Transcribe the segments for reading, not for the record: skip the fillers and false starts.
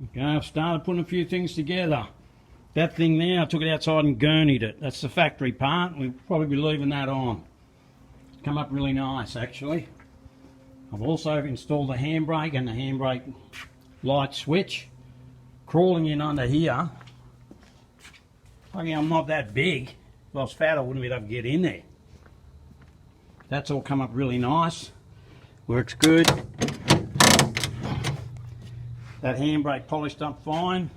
Okay, I've started putting a few things together. That thing there, I took it outside and gurneyed it. That's the factory part. We'll probably be leaving that on. It's come up really nice, actually. I've also installed the handbrake and the handbrake light switch. Crawling in under here. I'm not that big. If I was fat, I wouldn't be able to get in there. That's all come up really nice. Works good. That handbrake polished up fine.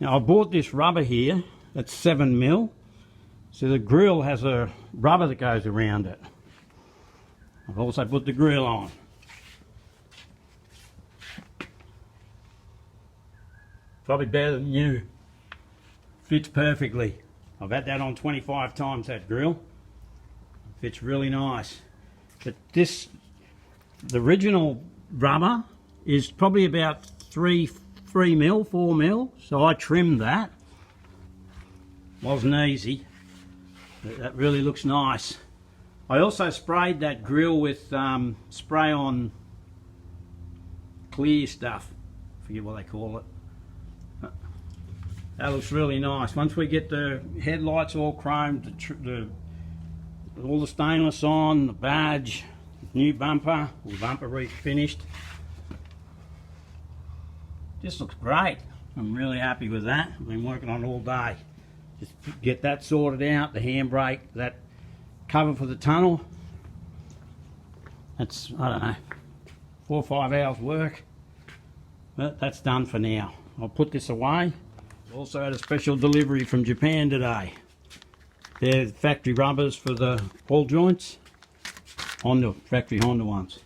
Now I bought this rubber here. That's 7mm. So the Grille has a rubber that goes around it. I've also put the Grille on. Probably better than new. Fits perfectly. I've had that on 25 times, that Grille. Fits really nice. But this, the original rubber is probably about 3mm, 4mm. So I trimmed that. Wasn't easy. But that really looks nice. I also sprayed that Grille with spray on clear stuff. Forget what they call it. That looks really nice. Once we get the headlights all chromed, all the stainless on, the badge, new bumper, the bumper refinished. Just looks great. I'm really happy with that. I've been working on it all day. Just get that sorted out, the handbrake, that cover for the tunnel. That's, I don't know, 4 or 5 hours work. But that's done for now. I'll put this away. Also had a special delivery from Japan today. They're factory rubbers for the ball joints. Honda, factory Honda ones.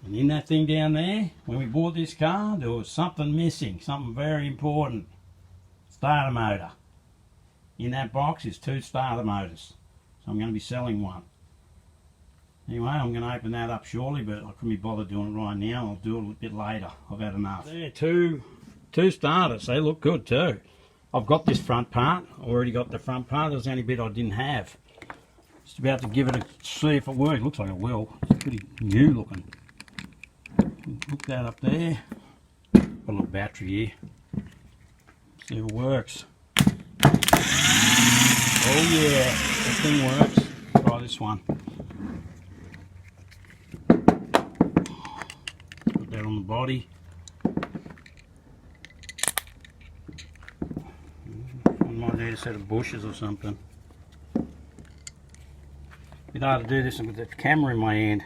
And in that thing down there, when we bought this car, there was something missing, something very important. Starter motor. In that box is 2 starter motors. So I'm going to be selling one. Anyway, I'm going to open that up shortly, but I couldn't be bothered doing it right now. I'll do it a bit later. I've had enough. There, two starters. They look good too. I've got this front part. I already got the front part. There's the only bit I didn't have. Just about to give it a see if it works. Looks like it will. It's pretty new looking. Hook that up there. Got a little battery here. See if it works. Oh yeah, that thing works. Try this one. Put that on the body. I might need a set of bushes or something. Bit hard to do this with the camera in my hand.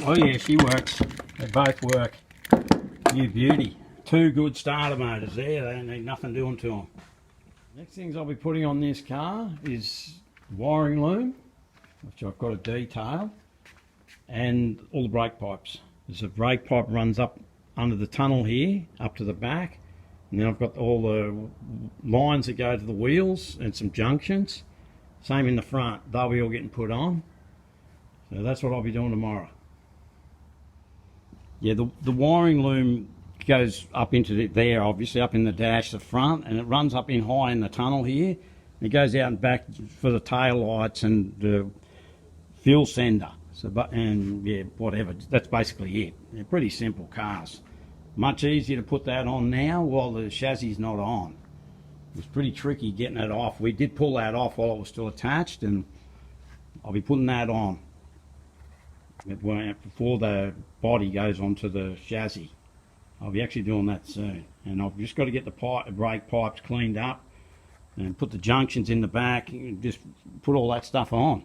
Oh yeah, she works. They both work. New beauty. 2 good starter motors there. They don't need nothing doing to them. Next things I'll be putting on this car is wiring loom, which I've got a detail, and all the brake pipes. There's a brake pipe runs up under the tunnel here, up to the back, and then I've got all the lines that go to the wheels and some junctions. Same in the front. They'll be all getting put on. So that's what I'll be doing tomorrow. Yeah, the wiring loom goes up into there, obviously up in the dash, the front, and it runs up in high in the tunnel here. It goes out and back for the tail lights and the fuel sender. So, and yeah, whatever. That's basically it. They're pretty simple cars. Much easier to put that on now while the chassis is not on. It was pretty tricky getting it off. We did pull that off while it was still attached, and I'll be putting that on before the body goes onto the chassis. I'll be actually doing that soon, and I've just got to get the brake pipes cleaned up and put the junctions in the back and just put all that stuff on.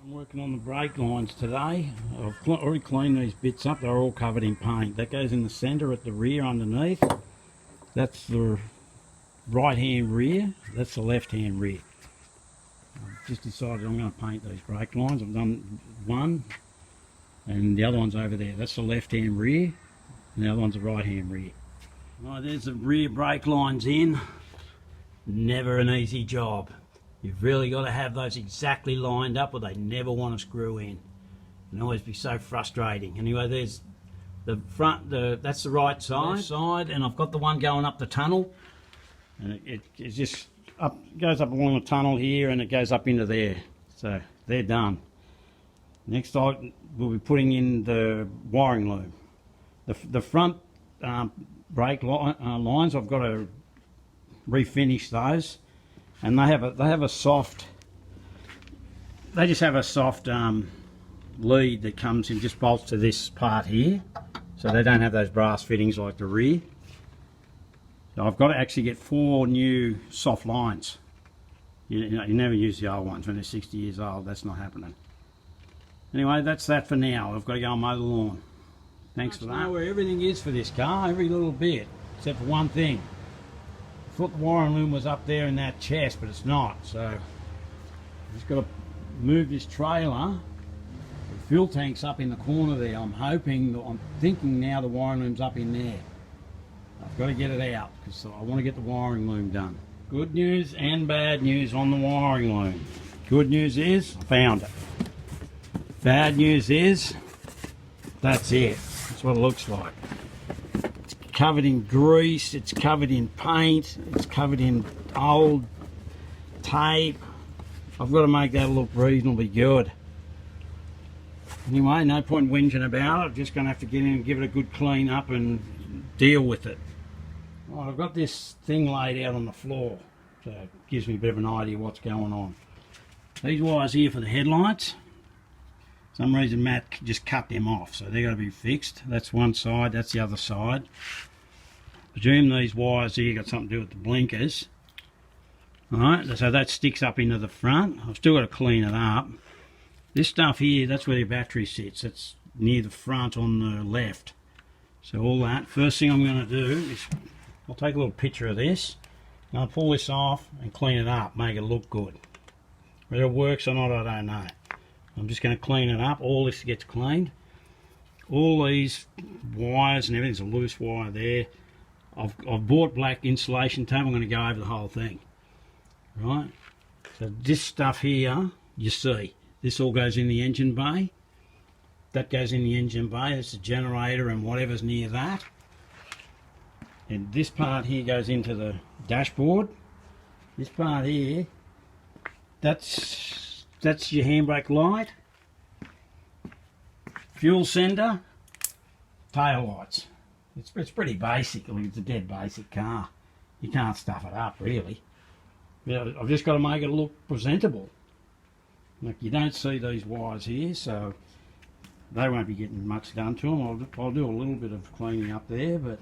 I'm working on the brake lines today. I've already cleaned these bits up. They're all covered in paint. That goes in the centre at the rear underneath. That's the right hand rear. That's the left hand rear. I've just decided I'm going to paint these brake lines. I've done one, and the other one's over there. That's the left hand rear. And the other one's the right hand rear. Right, there's the rear brake lines in. Never an easy job. You've really got to have those exactly lined up or they never want to screw in. It can always be so frustrating. Anyway, there's the front, that's the right side, and I've got the one going up the tunnel. And it just goes up along the tunnel here and it goes up into there. So they're done. Next we'll be putting in the wiring loom. The front brake lines, I've got to refinish those, and they have a soft. They just have a soft lead that comes in, just bolts to this part here, so they don't have those brass fittings like the rear. So I've got to actually get 4 new soft lines. You never use the old ones when they're 60 years old. That's not happening. Anyway, that's that for now. I've got to go and mow the lawn. Thanks for that. I know where everything is for this car, every little bit, except for one thing. I thought the wiring loom was up there in that chest, but it's not. So I've just got to move this trailer. The fuel tank's up in the corner there. I'm thinking now the wiring loom's up in there. I've got to get it out because I want to get the wiring loom done. Good news and bad news on the wiring loom. Good news is I found it. Bad news is that's it. That's what it looks like. It's covered in grease, it's covered in paint, it's covered in old tape. I've got to make that look reasonably good. Anyway, no point whinging about it. I'm just going to have to get in and give it a good clean up and deal with it. Right, I've got this thing laid out on the floor, so it gives me a bit of an idea what's going on. These wires here for the headlights, for some reason Matt just cut them off, so they've got to be fixed. That's one side, that's the other side. I presume these wires here got something to do with the blinkers. Alright, so that sticks up into the front. I've still got to clean it up. This stuff here, that's where the battery sits. It's near the front on the left. So all that, first thing I'm going to do is I'll take a little picture of this and I'll pull this off and clean it up, make it look good. Whether it works or not, I don't know. I'm just going to clean it up. All this gets cleaned. All these wires and everything's a loose wire there. I've bought black insulation tape. I'm going to go over the whole thing. Right. So this stuff here, you see, this all goes in the engine bay. That goes in the engine bay. That's the generator and whatever's near that. And this part here goes into the dashboard. This part here, that's your handbrake light, fuel sender, tail lights. It's pretty basic. I mean, it's a dead basic car. You can't stuff it up really. I've just got to make it look presentable. Like, you don't see these wires here, so they won't be getting much done to them. I'll do a little bit of cleaning up there, but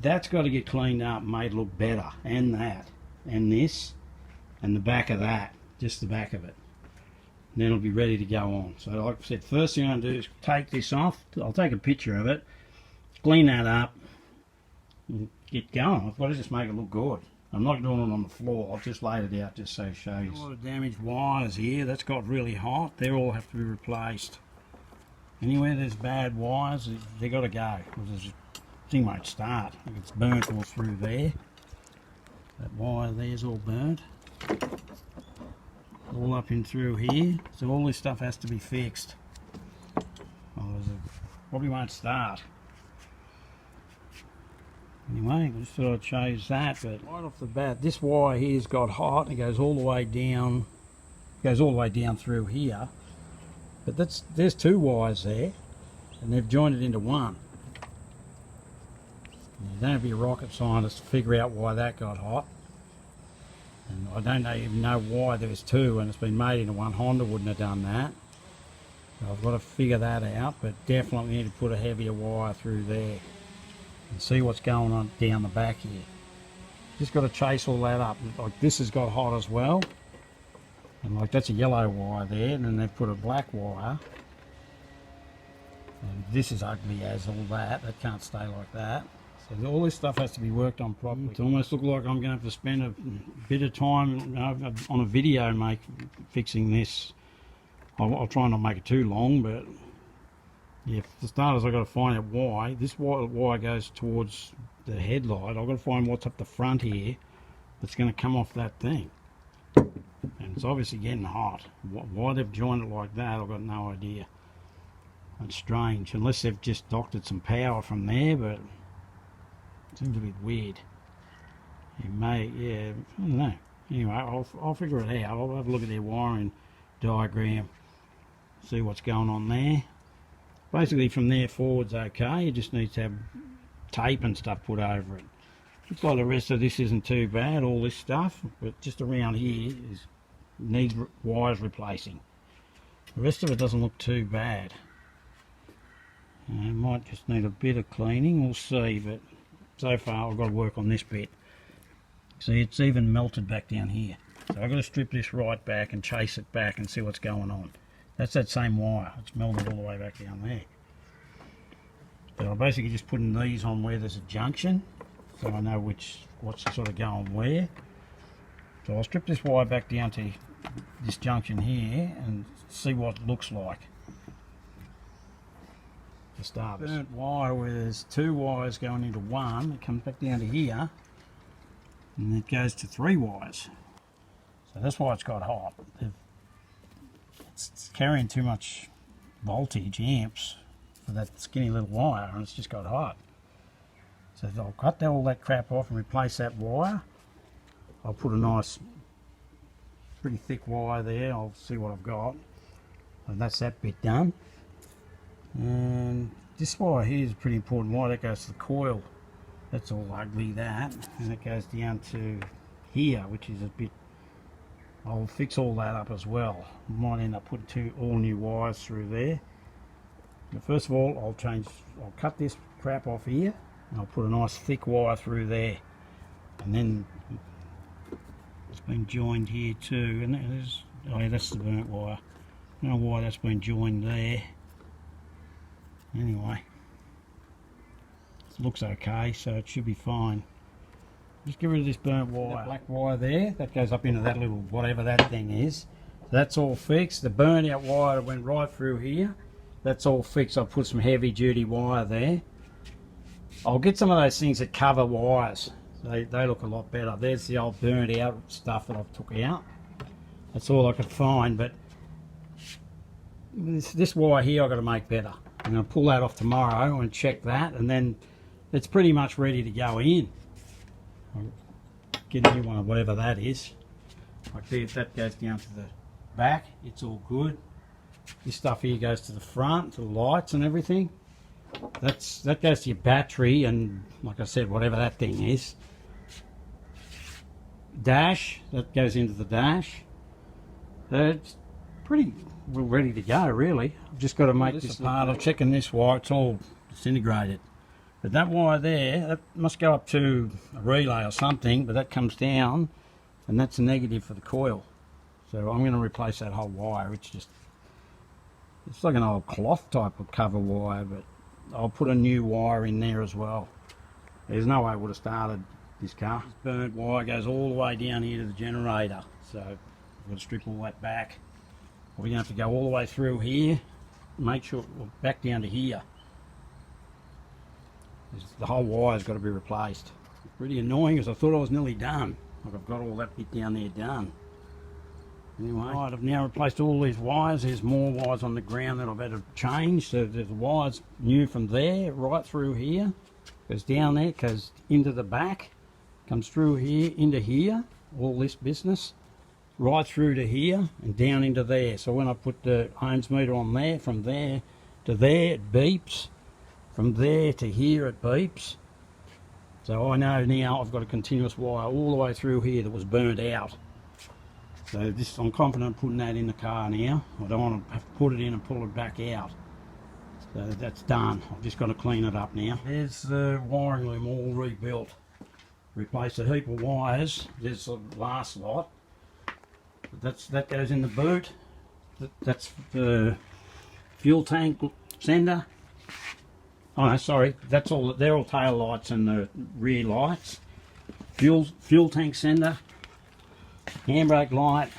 that's got to get cleaned up and made look better. And that, and this, and the back of that, just the back of it. And then it'll be ready to go on. So like I said, first thing I'm going to do is take this off. I'll take a picture of it, clean that up, and get going. I've got to just make it look good. I'm not doing it on the floor. I've just laid it out just so it shows. A lot of damaged wires here. That's got really hot. They all have to be replaced. Anywhere there's bad wires, they got to go. Because the thing won't start. It's burnt all through there. That wire there's all burnt. All up in through here. So all this stuff has to be fixed. Otherwise it probably won't start. Anyway, I just thought I'd show you that, but right off the bat, this wire here's got hot and it goes all the way down. Goes all the way down through here. But there's 2 wires there, and they've joined it into one. You don't have to be a rocket scientist to figure out why that got hot. And I don't even know why there's 2 and it's been made into one. Honda wouldn't have done that. So I've got to figure that out, but definitely need to put a heavier wire through there. And see what's going on down the back here. Just got to chase all that up. Like, this has got hot as well, and like that's a yellow wire there, and then they've put a black wire, and this is ugly as all that. That can't stay like that. So all this stuff has to be worked on properly. It almost looks like I'm going to have to spend a bit of time on a video fixing this. I'll try not to make it too long, but yeah, for starters, I've got to find out why. This wire goes towards the headlight. I've got to find what's up the front here that's going to come off that thing. And it's obviously getting hot. Why they've joined it like that, I've got no idea. It's strange, unless they've just doctored some power from there, but it seems a bit weird. It may, yeah, I don't know. Anyway, I'll figure it out. I'll have a look at their wiring diagram. see what's going on there. Basically from there forward's okay, it just needs to have tape and stuff put over it. Looks like the rest of this isn't too bad, all this stuff, but just around here needs wires replacing. The rest of it doesn't look too bad. It might just need a bit of cleaning, we'll see, but so far I've got to work on this bit. See, it's even melted back down here. So I've got to strip this right back and chase it back and see what's going on. That's that same wire, it's melted all the way back down there. But I'm basically just putting these on where there's a junction, so I know what's sort of going where. So I'll strip this wire back down to this junction here and see what it looks like. To start, burnt wire where there's two wires going into one, it comes back down to here, and it goes to 3 wires. So that's why it's got hot. It's carrying too much voltage, amps, for that skinny little wire, and it's just got hot. So I'll cut all that crap off and replace that wire. I'll put a nice, pretty thick wire there. I'll see what I've got. And that's that bit done. And this wire here is a pretty important wire. That goes to the coil. That's all ugly, that. And it goes down to here, which is a bit... I'll fix all that up as well. Might end up putting all new wires through there. But first of all, I'll cut this crap off here, and I'll put a nice thick wire through there. And then it's been joined here too. And there's, oh yeah, that's the burnt wire. I don't know why that's been joined there. Anyway, it looks okay, so it should be fine. Just get rid of this burnt wire. That black wire there, that goes up into that little whatever that thing is. So that's all fixed. The burnt out wire that went right through here, that's all fixed. I'll put some heavy duty wire there. I'll get some of those things that cover wires. They look a lot better. There's the old burnt out stuff that I've took out. That's all I could find, but this wire here I've got to make better. I'm going to pull that off tomorrow and check that, and then it's pretty much ready to go in. I'll get a new one of whatever that is. Like there, if that goes down to the back, it's all good. This stuff here goes to the front, to the lights and everything. That goes to your battery and, like I said, whatever that thing is. Dash, that goes into the dash. It's pretty well ready to go, really. I've just got to make this apart. I'm checking this wire, it's all disintegrated. But that wire there, that must go up to a relay or something, but that comes down, and that's a negative for the coil. So I'm going to replace that whole wire. It's like an old cloth type of cover wire, but I'll put a new wire in there as well. There's no way I would have started this car. This burnt wire goes all the way down here to the generator, so I've got to strip all that back. We're going to have to go all the way through here, make sure we're back down to here. The whole wire's got to be replaced. It's pretty annoying because I thought I was nearly done. Like I've got all that bit down there done. Anyway, right, I've now replaced all these wires. There's more wires on the ground that I've had to change. So there's wires new from there right through here. Goes down there, goes into the back, comes through here, into here, all this business, right through to here and down into there. So when I put the ohms meter on there, from there to there it beeps. From there to here it beeps. So I know now I've got a continuous wire all the way through here that was burnt out. So this, I'm confident putting that in the car now. I don't want to have to put it in and pull it back out. So that's done. I've just got to clean it up now. There's the wiring loom all rebuilt. Replaced a heap of wires. There's the last lot. That goes in the boot. That's the fuel tank sender. Oh no, sorry. That's all. They're all tail lights and the rear lights. Fuel tank sender. Handbrake light.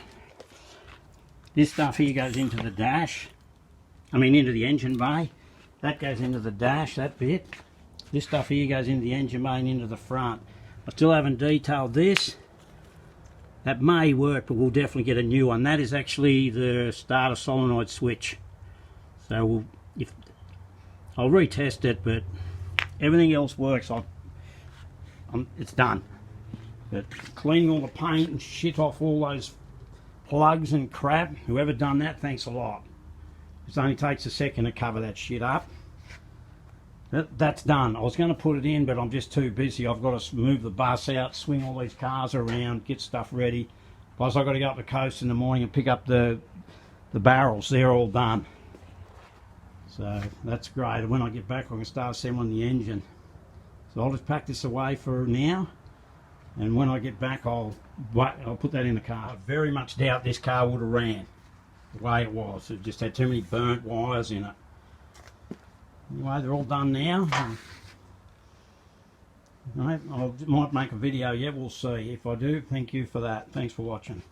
This stuff here goes into the dash. I mean into the engine bay. That goes into the dash, that bit. This stuff here goes into the engine bay and into the front. I still haven't detailed this. That may work, but we'll definitely get a new one. That is actually the starter solenoid switch. So I'll retest it, but everything else works. It's done. But cleaning all the paint and shit off all those plugs and crap, whoever done that, thanks a lot. It only takes a second to cover that shit up. That's done. I was going to put it in, but I'm just too busy. I've got to move the bus out, swing all these cars around, get stuff ready. Plus I've got to go up the coast in the morning and pick up the barrels. They're all done. So that's great. When I get back, I can start assembling the engine. So I'll just pack this away for now, and when I get back, I'll put that in the car. I very much doubt this car would have ran the way it was. It just had too many burnt wires in it. Anyway, they're all done now. Right, I might make a video yet. We'll see. If I do, thank you for that. Thanks for watching.